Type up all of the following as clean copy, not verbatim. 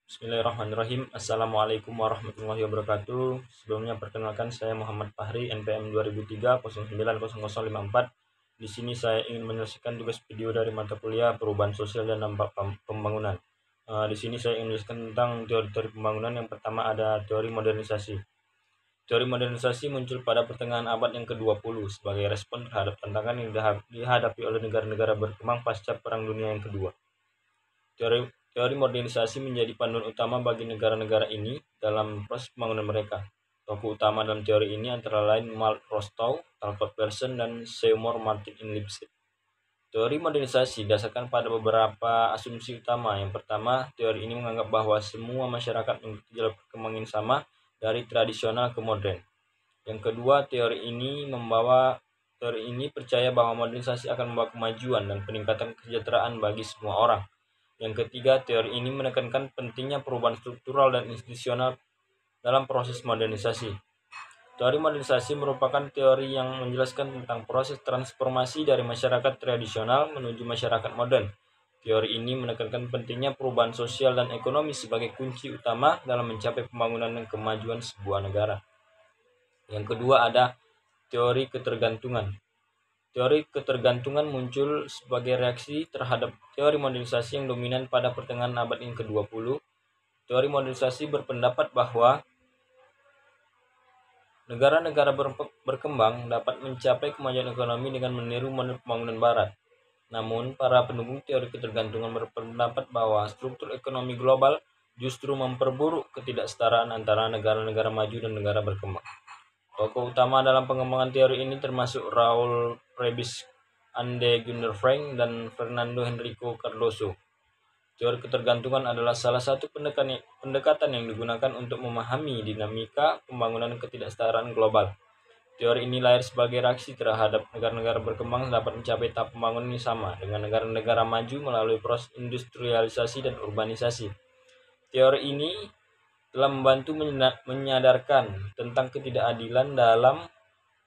Bismillahirrahmanirrahim. Assalamualaikum warahmatullahi wabarakatuh. Sebelumnya perkenalkan, saya Muhammad Fahri, NPM 2003-090054. Di sini saya ingin menyelesaikan tugas video dari mata kuliah Perubahan Sosial dan Dampak Pembangunan. Di sini saya ingin menyelesaikan tentang teori-teori pembangunan. Yang pertama ada teori modernisasi. Teori modernisasi muncul pada pertengahan abad yang ke-20 sebagai respon terhadap tantangan yang dihadapi oleh negara-negara berkembang pasca Perang Dunia yang Kedua. Teori modernisasi menjadi panduan utama bagi negara-negara ini dalam proses pembangunan mereka. Tokoh utama dalam teori ini antara lain Mark Rostow, Talcott Pearson, dan Seymour Martin in Leipzig. Teori modernisasi didasarkan pada beberapa asumsi utama. Yang pertama, teori ini menganggap bahwa semua masyarakat mengikuti jalur perkembangan yang sama dari tradisional ke modern. Yang kedua, teori ini percaya bahwa modernisasi akan membawa kemajuan dan peningkatan kesejahteraan bagi semua orang. Yang ketiga, teori ini menekankan pentingnya perubahan struktural dan institusional dalam proses modernisasi. Teori modernisasi merupakan teori yang menjelaskan tentang proses transformasi dari masyarakat tradisional menuju masyarakat modern. Teori ini menekankan pentingnya perubahan sosial dan ekonomi sebagai kunci utama dalam mencapai pembangunan dan kemajuan sebuah negara. Yang kedua ada teori ketergantungan. Teori ketergantungan muncul sebagai reaksi terhadap teori modernisasi yang dominan pada pertengahan abad yang ke-20. Teori modernisasi berpendapat bahwa negara-negara berkembang dapat mencapai kemajuan ekonomi dengan meniru model pembangunan barat. Namun, para pendukung teori ketergantungan berpendapat bahwa struktur ekonomi global justru memperburuk ketidaksetaraan antara negara-negara maju dan negara berkembang. Tokoh utama dalam pengembangan teori ini termasuk Raoul Prebisch, Anne Gunder Frank, dan Fernando Henrique Cardoso. Teori ketergantungan adalah salah satu pendekatan yang digunakan untuk memahami dinamika pembangunan ketidaksetaraan global. Teori ini lahir sebagai reaksi terhadap negara-negara berkembang dapat mencapai tahap pembangunan yang sama dengan negara-negara maju melalui proses industrialisasi dan urbanisasi. Teori ini telah membantu menyadarkan tentang ketidakadilan dalam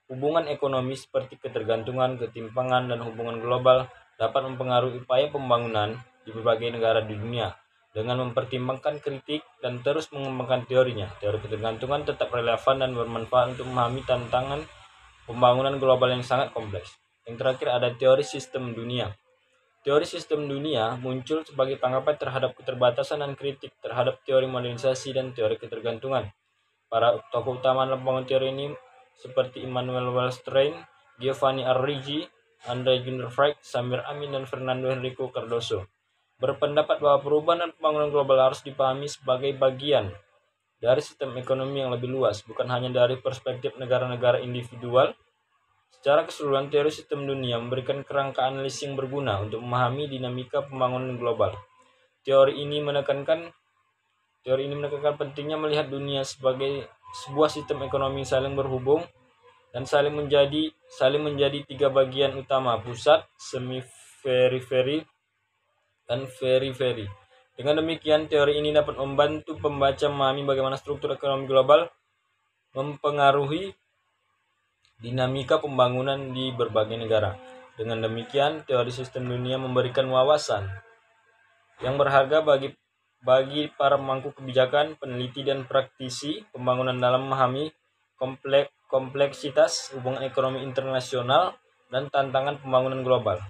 hubungan ekonomi seperti ketergantungan, ketimpangan, dan hubungan global dapat mempengaruhi upaya pembangunan di berbagai negara di dunia. Dengan mempertimbangkan kritik dan terus mengembangkan teorinya, teori ketergantungan tetap relevan dan bermanfaat untuk memahami tantangan pembangunan global yang sangat kompleks. Yang terakhir ada teori sistem dunia. Teori sistem dunia muncul sebagai tanggapan terhadap keterbatasan dan kritik terhadap teori modernisasi dan teori ketergantungan. Para tokoh utama dalam pembangunan teori ini seperti Immanuel Wallerstein, Giovanni Arrighi, Andre Gunder Frank, Samir Amin, dan Fernando Henrique Cardoso berpendapat bahwa perubahan dan pembangunan global harus dipahami sebagai bagian dari sistem ekonomi yang lebih luas, bukan hanya dari perspektif negara-negara individual. Secara keseluruhan, teori sistem dunia memberikan kerangka analisis yang berguna untuk memahami dinamika pembangunan global. Teori ini menekankan pentingnya melihat dunia sebagai sebuah sistem ekonomi saling berhubung dan saling menjadi tiga bagian utama: pusat, semi-periferi, dan periferi. Dengan demikian, teori ini dapat membantu pembaca memahami bagaimana struktur ekonomi global mempengaruhi dinamika pembangunan di berbagai negara. Dengan demikian, teori sistem dunia memberikan wawasan yang berharga bagi para pemangku kebijakan, peneliti, dan praktisi pembangunan dalam memahami kompleksitas hubungan ekonomi internasional dan tantangan pembangunan global.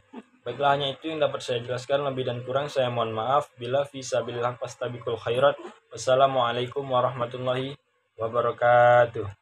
Baiklah, hanya itu yang dapat saya jelaskan. Lebih dan kurang saya mohon maaf. Bila fisabilillah fastabiqul khairat. Wassalamualaikum warahmatullahi wabarakatuh.